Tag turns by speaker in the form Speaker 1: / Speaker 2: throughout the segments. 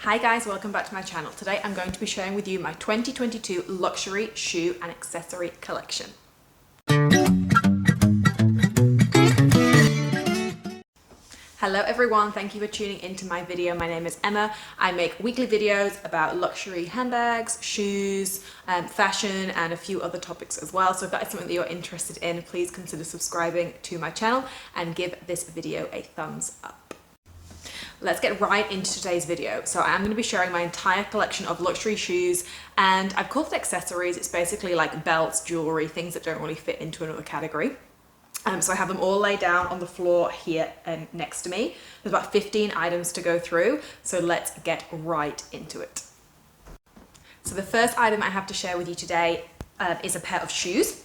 Speaker 1: Hi guys, welcome back to my channel. Today I'm going to be sharing with you my 2022 luxury shoe and accessory collection. Hello everyone, thank you for tuning into my video. My name is Emma. I make weekly videos about luxury handbags, shoes, fashion and a few other topics as well. So if that is something that you're interested in, please consider subscribing to my channel and give this video a thumbs up. Let's get right into today's video. So I'm going to be sharing my entire collection of luxury shoes, and I've called it accessories. It's basically like belts, jewelry, things that don't really fit into another category. So I have them all laid down on the floor here next to me. There's about 15 items to go through, so let's get right into it. So the first item I have to share with you today is a pair of shoes.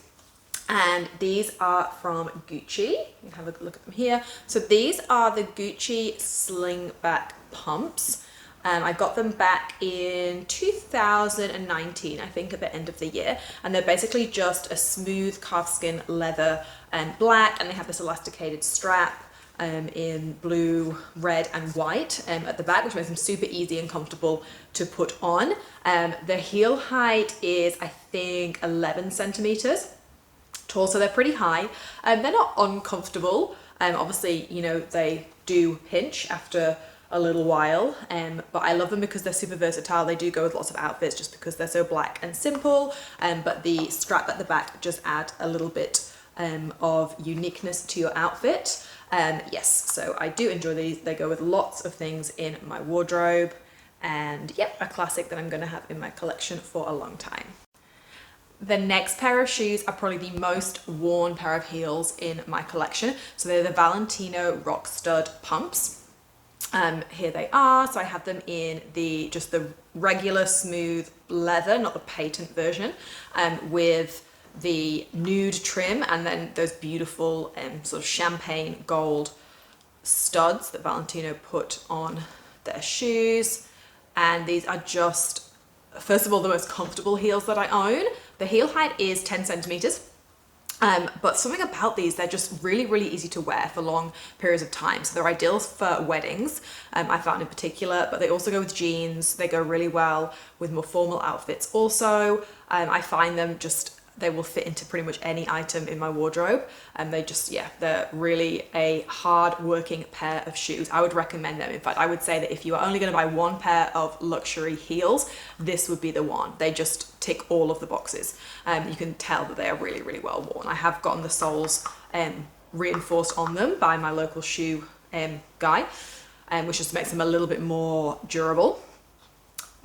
Speaker 1: And these are from Gucci. You can have a look at them here. So these are the Gucci slingback pumps. I got them back in 2019, I think at the end of the year. And they're basically just a smooth calfskin leather and black, and they have this elasticated strap in blue, red and white at the back, which makes them super easy and comfortable to put on. The heel height is, I think, 11 centimeters. Tall, so they're pretty high. They're not uncomfortable. Obviously, you know, they do pinch after a little while, but I love them because they're super versatile. They do go with lots of outfits just because they're so black and simple, but the strap at the back just add a little bit of uniqueness to your outfit. Yes, so I do enjoy these. They go with lots of things in my wardrobe, and yep, a classic that I'm going to have in my collection for a long time. The next pair of shoes are probably the most worn pair of heels in my collection. So they're the Valentino Rock Stud pumps. Here they are. So I have them in just the regular smooth leather, not the patent version, with the nude trim and then those beautiful sort of champagne gold studs that Valentino put on their shoes. And these are just, first of all, the most comfortable heels that I own. The heel height is 10 centimeters, but something about these, they're just really, really easy to wear for long periods of time. So they're ideal for weddings, I found in particular, but they also go with jeans. They go really well with more formal outfits also. I find them they will fit into pretty much any item in my wardrobe. And they just, yeah, they're really a hard working pair of shoes. I would recommend them. In fact, I would say that if you are only going to buy one pair of luxury heels, this would be the one. They just tick all of the boxes. You can tell that they are really, really well worn. I have gotten the soles reinforced on them by my local shoe guy, which just makes them a little bit more durable,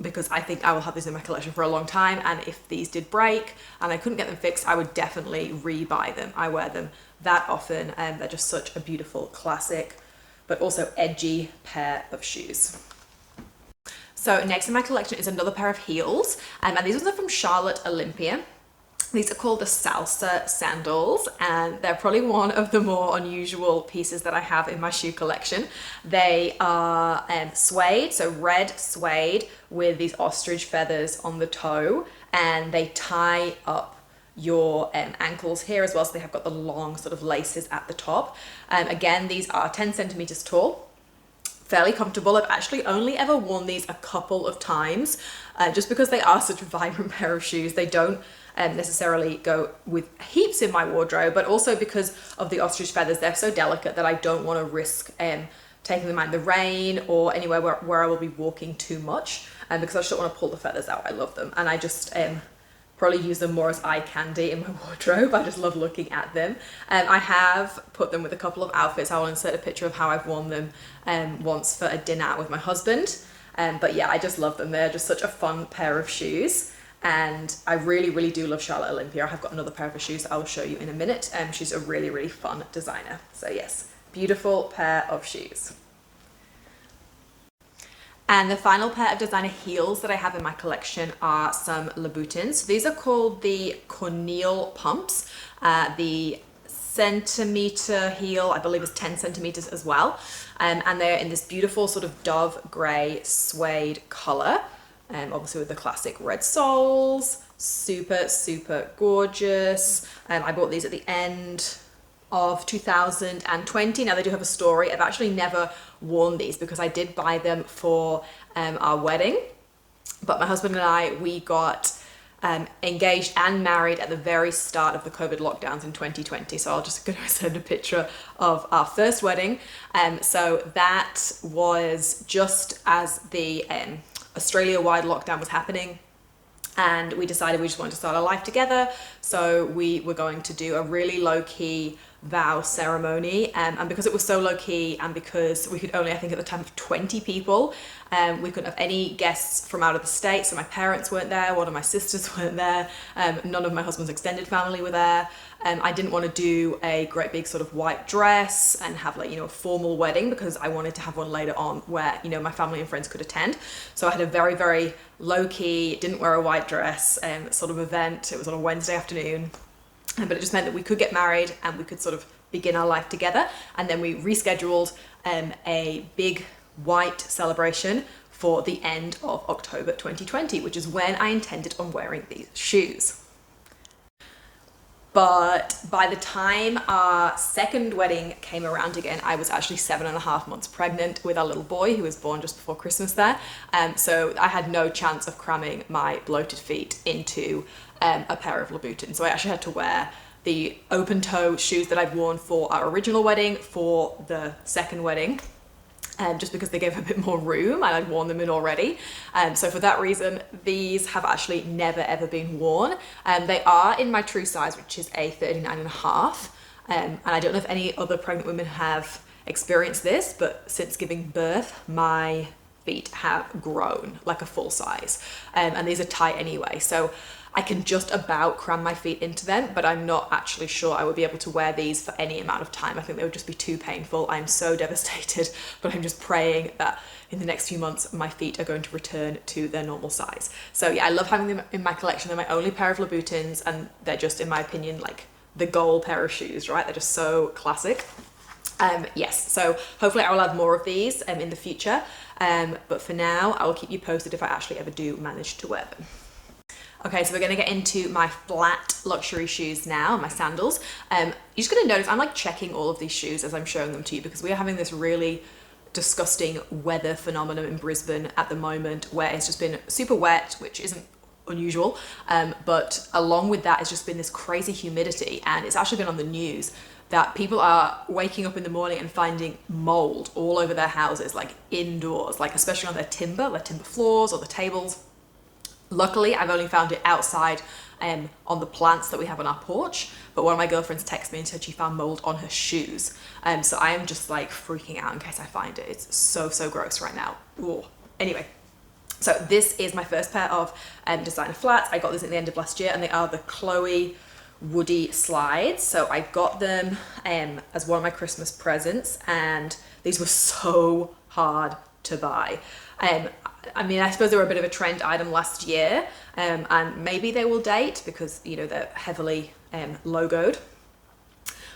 Speaker 1: because I think I will have these in my collection for a long time, and if these did break and I couldn't get them fixed, I would definitely re-buy them. I wear them that often, and they're just such a beautiful classic but also edgy pair of shoes. So next in my collection is another pair of heels, and these ones are from Charlotte Olympia. These are called the Salsa sandals, and they're probably one of the more unusual pieces that I have in my shoe collection. They are suede, so red suede with these ostrich feathers on the toe, and they tie up your ankles here as well, so they have got the long sort of laces at the top. Again, these are 10 centimeters tall. Fairly comfortable. I've actually only ever worn these a couple of times, just because they are such a vibrant pair of shoes. They don't necessarily go with heaps in my wardrobe, but also because of the ostrich feathers, they're so delicate that I don't want to risk taking them out in the rain or anywhere where I will be walking too much, because I just don't want to pull the feathers out. I love them, and I just probably use them more as eye candy in my wardrobe. I just love looking at them. I have put them with a couple of outfits. I will insert a picture of how I've worn them once for a dinner out with my husband. But yeah, I just love them. They're just such a fun pair of shoes. And I really, really do love Charlotte Olympia. I have got another pair of shoes that I will show you in a minute. She's a really, really fun designer. So yes, beautiful pair of shoes. And the final pair of designer heels that I have in my collection are some Louboutins. So these are called the Cornille pumps. The centimeter heel, I believe, is 10 centimeters as well. And they're in this beautiful sort of dove gray suede color. Obviously with the classic red soles, super, super gorgeous. I bought these at the end of 2020. Now they do have a story. I've actually never worn these because I did buy them for our wedding, but my husband and I, we got engaged and married at the very start of the COVID lockdowns in 2020. So I'll just go and send a picture of our first wedding. So that was just as the Australia-wide lockdown was happening, and we decided we just wanted to start our life together. So we were going to do a really low-key vow ceremony, and because it was so low-key and because we could only, I think at the time, have 20 people, we couldn't have any guests from out of the state. So my parents weren't there, one of my sisters weren't there, none of my husband's extended family were there. I didn't want to do a great big sort of white dress and have like, you know, a formal wedding, because I wanted to have one later on where, you know, my family and friends could attend. So I had a very, very low-key, didn't wear a white dress sort of event. It was on a Wednesday afternoon, but it just meant that we could get married and we could sort of begin our life together. And then we rescheduled a big white celebration for the end of October 2020, which is when I intended on wearing these shoes. But by the time our second wedding came around again, I was actually 7.5 months pregnant with our little boy, who was born just before Christmas there. So I had no chance of cramming my bloated feet into a pair of Louboutins. So I actually had to wear the open toe shoes that I'd worn for our original wedding for the second wedding, just because they gave a bit more room and I'd worn them in already. So for that reason, these have actually never ever been worn. They are in my true size, which is a 39.5. And I don't know if any other pregnant women have experienced this, but since giving birth, my feet have grown like a full size. And these are tight anyway. So I can just about cram my feet into them, but I'm not actually sure I would be able to wear these for any amount of time. I think they would just be too painful. I'm so devastated, but I'm just praying that in the next few months, my feet are going to return to their normal size. So yeah, I love having them in my collection. They're my only pair of Louboutins, and they're just, in my opinion, like the goal pair of shoes, right? They're just so classic. Yes, so hopefully I will add more of these in the future. But for now, I will keep you posted if I actually ever do manage to wear them. Okay, so we're gonna get into my flat luxury shoes now, my sandals. You're just gonna notice I'm like checking all of these shoes as I'm showing them to you, because we are having this really disgusting weather phenomenon in Brisbane at the moment, where it's just been super wet, which isn't unusual, but along with that, it's just been this crazy humidity, and it's actually been on the news that people are waking up in the morning and finding mold all over their houses, like indoors, like especially on their timber floors or the tables. Luckily, I've only found it outside on the plants that we have on our porch, but one of my girlfriends texted me and said she found mold on her shoes. So I am just like freaking out in case I find it. It's so, so gross right now. Ooh. Anyway, so this is my first pair of designer flats. I got this at the end of last year, and they are the Chloe Woody slides. So I got them as one of my Christmas presents, and these were so hard to buy. I mean, I suppose they were a bit of a trend item last year, and maybe they will date because, you know, they're heavily logoed.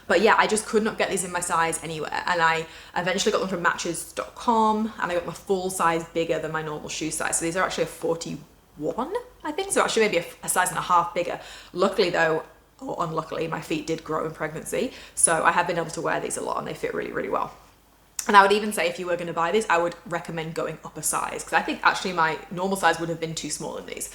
Speaker 1: But yeah, I just could not get these in my size anywhere, and I eventually got them from matches.com, and I got them a full size bigger than my normal shoe size. So these are actually a 41, I think, so actually maybe a size and a half bigger. Luckily though, or unluckily, my feet did grow in pregnancy, so I have been able to wear these a lot, and they fit really, really well. And I would even say if you were going to buy these, I would recommend going up a size, because I think actually my normal size would have been too small in these.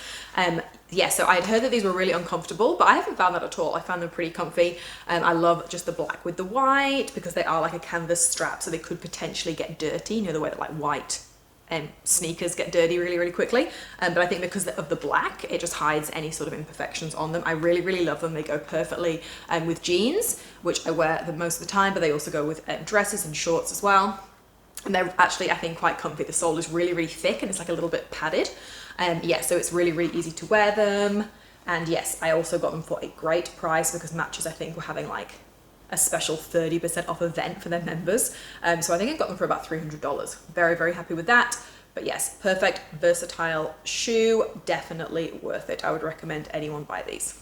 Speaker 1: Yeah, so I had heard that these were really uncomfortable, but I haven't found that at all. I found them pretty comfy. I love just the black with the white, because they are like a canvas strap, so they could potentially get dirty, you know, the way that like white sneakers get dirty really, really quickly. But I think because of the black, it just hides any sort of imperfections on them. I really, really love them. They go perfectly with jeans, which I wear the most of the time, but they also go with dresses and shorts as well. And they're actually, I think, quite comfy. The sole is really, really thick, and it's like a little bit padded. Yeah, so it's really, really easy to wear them. And yes, I also got them for a great price, because Matches, I think, were having like a special 30% off event for their members. So I think I got them for about $300. Very, very happy with that. But yes, perfect, versatile shoe, definitely worth it. I would recommend anyone buy these.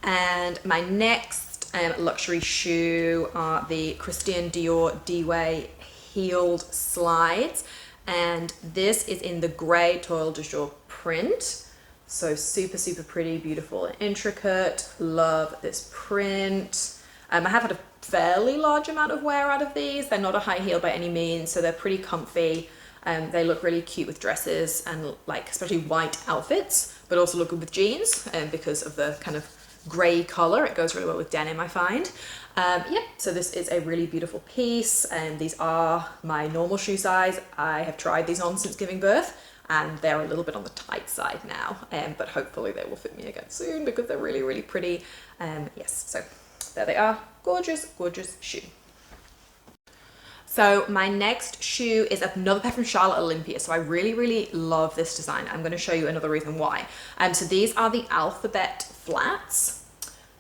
Speaker 1: And my next luxury shoe are the Christian Dior D-Way heeled slides. And this is in the grey Toile de Jour print. So super, super pretty, beautiful and intricate. Love this print. I have had a fairly large amount of wear out of these. They're not a high heel by any means, so they're pretty comfy. They look really cute with dresses and like especially white outfits, but also look good with jeans because of the kind of grey color. It goes really well with denim, I find. Yeah, so this is a really beautiful piece, and these are my normal shoe size. I have tried these on since giving birth, and they're a little bit on the tight side now, but hopefully they will fit me again soon because they're really, really pretty. Yes, so there they are. Gorgeous, gorgeous shoe. So my next shoe is another pair from Charlotte Olympia. So I really, really love this design. I'm going to show you another reason why. So these are the Alphabet flats,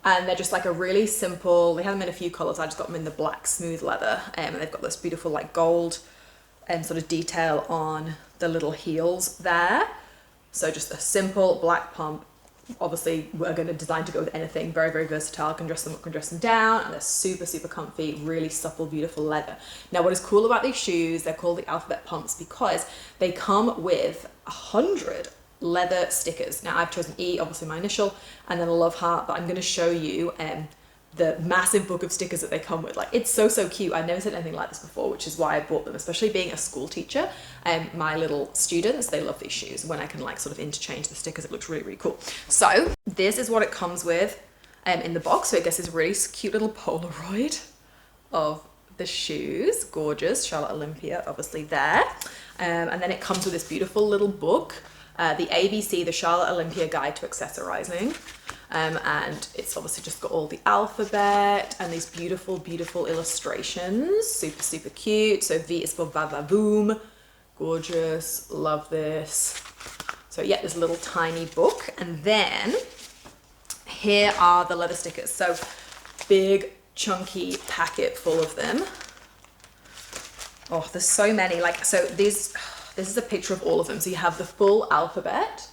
Speaker 1: and they're just like a really simple, they have them in a few colors. I just got them in the black smooth leather, and they've got this beautiful like gold sort of detail on the little heels there. So just a simple black pump. Obviously we're going to design to go with anything. Very, very versatile. Can dress them up, can dress them down, and they're super, super comfy, really supple, beautiful leather. Now what is cool about these shoes, they're called the Alphabet pumps because they come with 100 leather stickers. Now I've chosen E, obviously my initial, and then a love heart, but I'm going to show you the massive book of stickers that they come with. Like, it's so, so cute. I've never seen anything like this before, which is why I bought them, especially being a school teacher. My little students, they love these shoes. When I can like sort of interchange the stickers, it looks really, really cool. So this is what it comes with in the box. So I guess this really cute little Polaroid of the shoes. Gorgeous. Charlotte Olympia, obviously there. And then it comes with this beautiful little book, the ABC, the Charlotte Olympia Guide to Accessorizing. And it's obviously just got all the alphabet and these beautiful, beautiful illustrations. Super, super cute. So V is for va-va-voom. Gorgeous. Love this. So yeah, this little tiny book. And then here are the leather stickers. So big, chunky packet full of them. Oh, there's so many. Like, so this is a picture of all of them. So you have the full alphabet.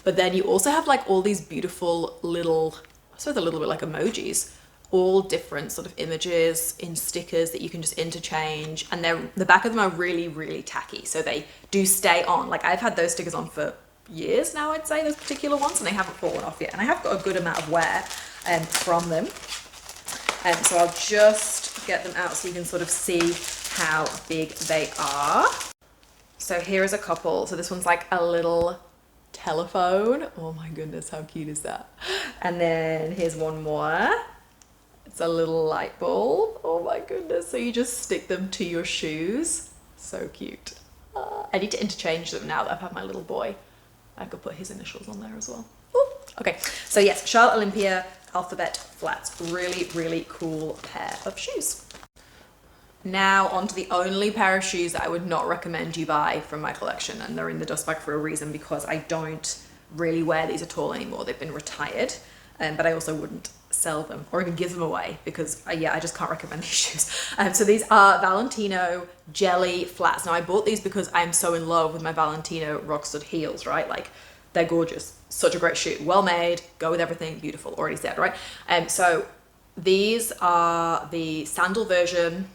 Speaker 1: But then you also have like all these beautiful little, I suppose a little bit like emojis, all different sort of images in stickers that you can just interchange. And the back of them are really, really tacky. So they do stay on. Like, I've had those stickers on for years now, I'd say, those particular ones, and they haven't fallen off yet. And I have got a good amount of wear from them. So I'll just get them out so you can sort of see how big they are. So here is a couple. So this one's like a little telephone. Oh my goodness, how cute is that? And then here's one more. It's a little light bulb. Oh my goodness. So you just stick them to your shoes. So cute. I need to interchange them now that I've had my little boy. I could put his initials on there as well. Ooh. Okay, so yes, Charlotte Olympia Alphabet flats. Really, really cool pair of shoes. Now onto the only pair of shoes that I would not recommend you buy from my collection, and they're in the dust bag for a reason, because I don't really wear these at all anymore. They've been retired, but I also wouldn't sell them or even give them away because yeah, I just can't recommend these shoes. So these are Valentino jelly flats. Now I bought these because I'm so in love with my Valentino Rockstud heels, right? Like, they're gorgeous, such a great shoe, well made, go with everything, beautiful, already said, right? So these are the sandal version.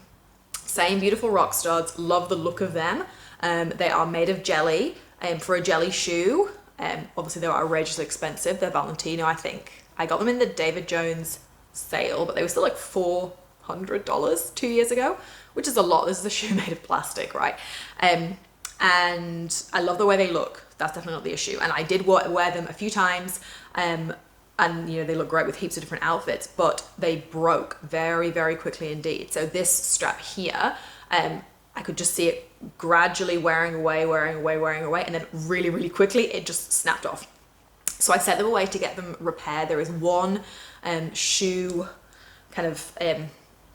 Speaker 1: Same beautiful rock studs, love the look of them. They are made of jelly, for a jelly shoe. Obviously they are outrageously expensive. They're Valentino, I think. I got them in the David Jones sale, but they were still like $400 2 years ago, which is a lot. This is a shoe made of plastic, right? And I love the way they look. That's definitely not the issue. And I did wear them a few times, and you know, they look great with heaps of different outfits, but they broke very, very quickly indeed. So this strap here, I could just see it gradually wearing away, and then really, really quickly it just snapped off. So I sent them away to get them repaired. There is one shoe kind of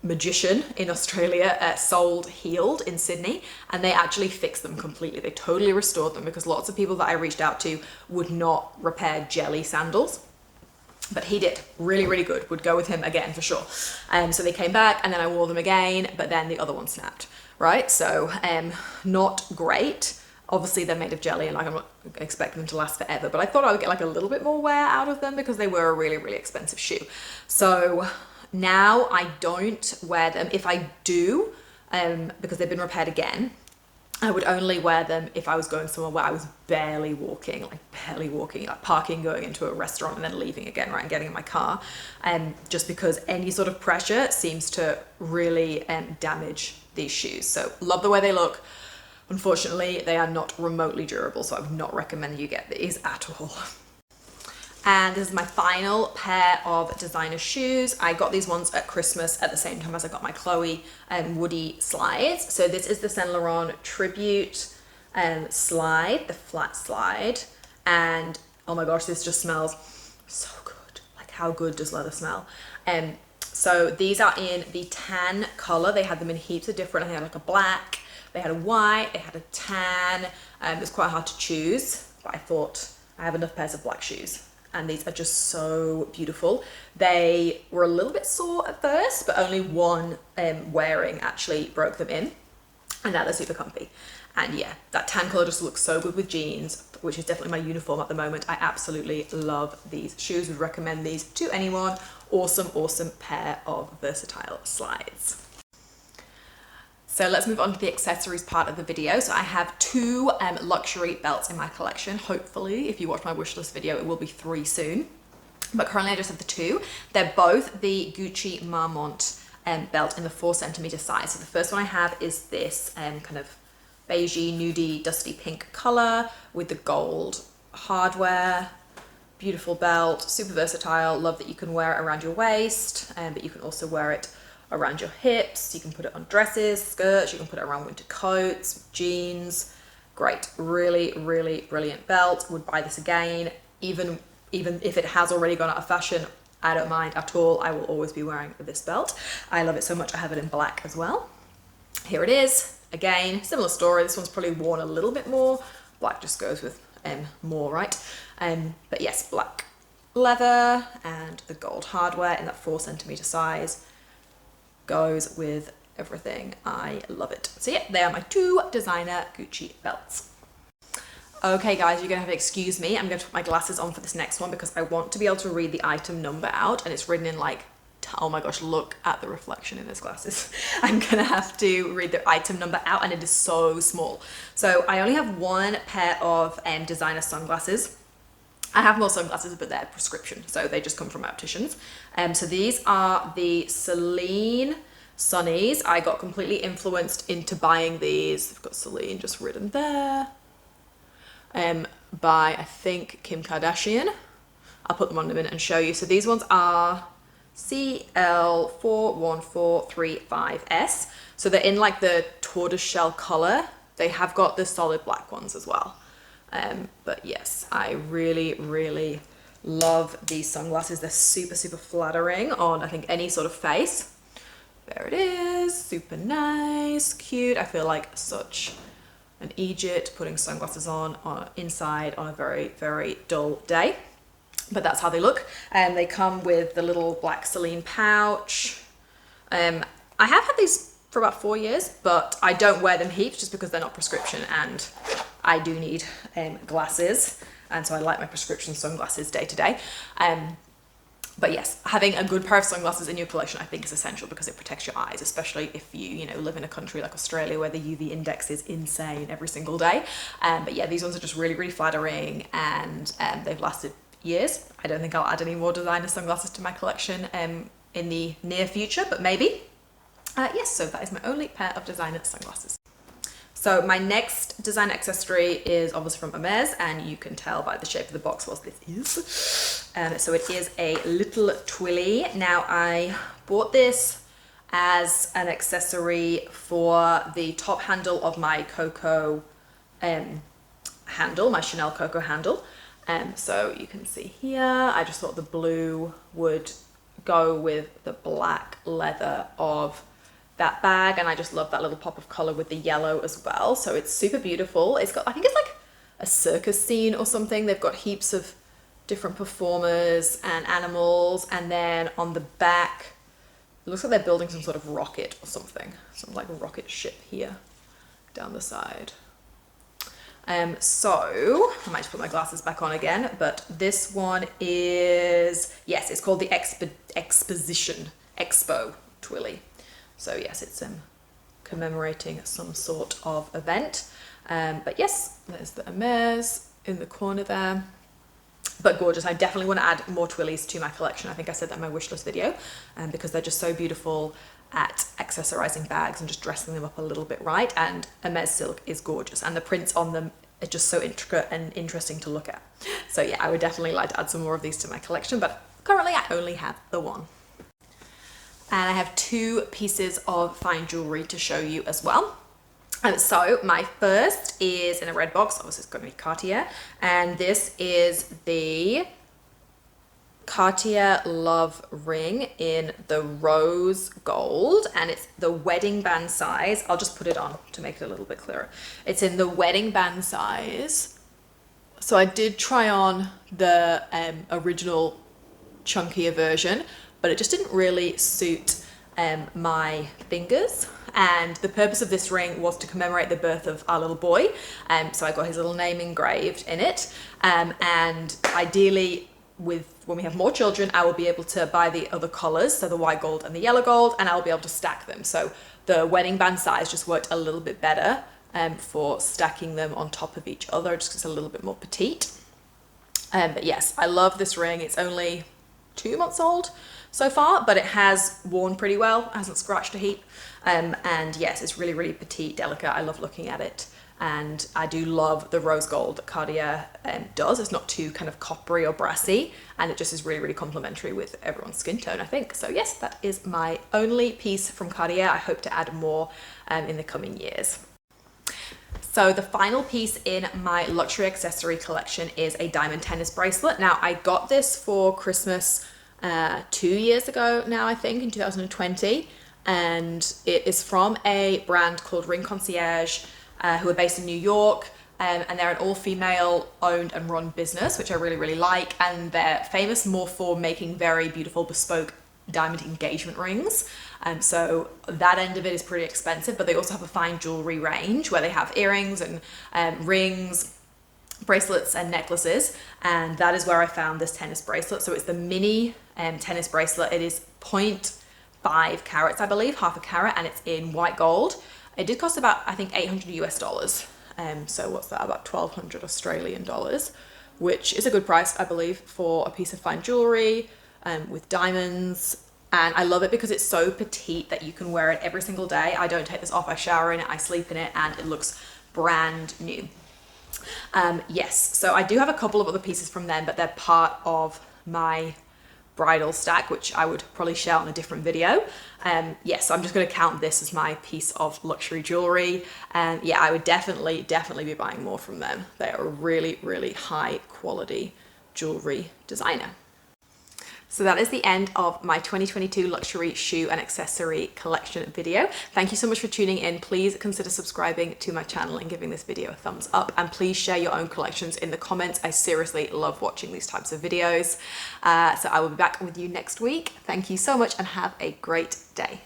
Speaker 1: magician in Australia, sold heeled in Sydney, and they actually fixed them completely. They totally restored them, because lots of people that I reached out to would not repair jelly sandals. But he did. Really, really good. Would go with him again for sure. So they came back, and then I wore them again, but then the other one snapped, right? So not great. Obviously they're made of jelly, and like, I'm not expecting them to last forever, but I thought I would get like a little bit more wear out of them because they were a really, really expensive shoe. So now I don't wear them. If I do, because they've been repaired again, I would only wear them if I was going somewhere where I was barely walking, like parking, going into a restaurant and then leaving again, right, and getting in my car. Just because any sort of pressure seems to really damage these shoes. So love the way they look. Unfortunately, they are not remotely durable, so I would not recommend you get these at all. And this is my final pair of designer shoes. I got these ones at Christmas at the same time as I got my Chloe Woody slides. So this is the Saint Laurent Tribute slide, the flat slide. And oh my gosh, this just smells so good. Like, how good does leather smell? So these are in the tan color. They had them in heaps of different, they had like a black, they had a white, they had a tan. It was quite hard to choose, but I thought I have enough pairs of black shoes. And these are just so beautiful. They were a little bit sore at first, but only one wearing actually broke them in, and now they're super comfy. And yeah, that tan color just looks so good with jeans, which is definitely my uniform at the moment. I absolutely love these shoes, would recommend these to anyone. Awesome, awesome pair of versatile slides. So let's move on to the accessories part of the video. So I have two luxury belts in my collection. Hopefully, if you watch my wish list video, it will be 3 soon. But currently I just have the 2. They're both the Gucci Marmont belt in the 4cm size. So the first one I have is this kind of beigey, nudie, dusty pink color with the gold hardware. Beautiful belt, super versatile. Love that you can wear it around your waist, but you can also wear it around your hips. You can put it on dresses, skirts, you can put it around winter coats, jeans. Great, really, really brilliant belt. Would buy this again. Even if it has already gone out of fashion, I don't mind at all. I will always be wearing this belt. I love it so much. I have it in black as well. Here it is. Again, similar story. This one's probably worn a little bit more. Black just goes with more, right? But yes, black leather and the gold hardware in that 4cm size goes with everything. I love it. So yeah, they are my 2 designer Gucci belts. Okay guys, you're gonna have to excuse me. I'm gonna put my glasses on for this next one because I want to be able to read the item number out, and it's written in like, oh my gosh, look at the reflection in those glasses. I'm gonna have to read the item number out, and it is so small. So I only have 1 pair of designer sunglasses. I have more sunglasses, but they're prescription, so they just come from opticians. So these are the Celine Sunnies. I got completely influenced into buying these. I've got Celine just written there. By, I think, Kim Kardashian. I'll put them on in a minute and show you. So these ones are CL41435S. So they're in like the tortoiseshell color. They have got the solid black ones as well. But yes, I really, really love these sunglasses. They're super, super flattering on, I think, any sort of face. There it is, super nice, cute. I feel like such an Egypt putting sunglasses on inside on a very, very dull day. But that's how they look. And they come with the little black Celine pouch. I have had these for about 4 years, but I don't wear them heaps just because they're not prescription, and I do need glasses, and so I like my prescription sunglasses day to day. But yes, having a good pair of sunglasses in your collection I think is essential because it protects your eyes, especially if you live in a country like Australia where the UV index is insane every single day. But yeah, these ones are just really, really flattering, and they've lasted years. I don't think I'll add any more designer sunglasses to my collection in the near future, but maybe. Yes, so that is my only pair of designer sunglasses. So my next designer accessory is obviously from Hermès, and you can tell by the shape of the box what this is. So it is a little twilly. Now I bought this as an accessory for the top handle of my Coco handle, my Chanel Coco handle. So you can see here, I just thought the blue would go with the black leather of that bag, and I just love that little pop of color with the yellow as well. So it's super beautiful. It's got, I think it's like a circus scene or something. They've got heaps of different performers and animals, and then on the back it looks like they're building some sort of rocket or something, some like a rocket ship here down the side. So I might just put my glasses back on again, but this one is, yes, it's called the Expo Twilly. So yes, it's commemorating some sort of event. But yes, there's the Hermès in the corner there. But gorgeous. I definitely want to add more twillies to my collection. I think I said that in my wish list video, because they're just so beautiful at accessorizing bags and just dressing them up a little bit right. And Hermès silk is gorgeous, and the prints on them are just so intricate and interesting to look at. So yeah, I would definitely like to add some more of these to my collection, but currently I only have the one. And I have 2 pieces of fine jewelry to show you as well. So my first is in a red box. Obviously it's going to be Cartier, and this is the Cartier Love ring in the rose gold, and it's the wedding band size. I'll just put it on to make it a little bit clearer. It's in the wedding band size. So I did try on the original chunkier version, but it just didn't really suit my fingers. And the purpose of this ring was to commemorate the birth of our little boy. So I got his little name engraved in it. And ideally, when we have more children, I will be able to buy the other colors, so the white gold and the yellow gold, and I'll be able to stack them. So the wedding band size just worked a little bit better for stacking them on top of each other, just 'cause it's a little bit more petite. But yes, I love this ring. It's only 2 months old so far, but it has worn pretty well. It hasn't scratched a heap. And yes, it's really, really petite, delicate. I love looking at it. And I do love the rose gold that Cartier does. It's not too kind of coppery or brassy, and it just is really, really complementary with everyone's skin tone, I think. So yes, that is my only piece from Cartier. I hope to add more in the coming years. So the final piece in my luxury accessory collection is a diamond tennis bracelet. Now I got this for Christmas 2 years ago now, I think, in 2020. And it is from a brand called Ring Concierge, who are based in New York, and they're an all-female owned and run business, which I really, really like. And they're famous more for making very beautiful bespoke diamond engagement rings. So that end of it is pretty expensive, but they also have a fine jewelry range where they have earrings and rings, bracelets and necklaces, and that is where I found this tennis bracelet. So it's the mini tennis bracelet. It is 0.5 carats, I believe, half a carat, and it's in white gold. It did cost about, I think, $800 US. So what's that, about 1,200 Australian dollars, which is a good price, I believe, for a piece of fine jewelry with diamonds. And I love it because it's so petite that you can wear it every single day. I don't take this off, I shower in it, I sleep in it, and it looks brand new. Yes, so I do have a couple of other pieces from them, but they're part of my bridal stack, which I would probably share on a different video. Yes, so I'm just going to count this as my piece of luxury jewelry. And yeah, I would definitely be buying more from them. They are a really, really high quality jewelry designer. So that is the end of my 2022 luxury shoe and accessory collection video. Thank you so much for tuning in. Please consider subscribing to my channel and giving this video a thumbs up, and please share your own collections in the comments. I seriously love watching these types of videos. So I will be back with you next week. Thank you so much and have a great day.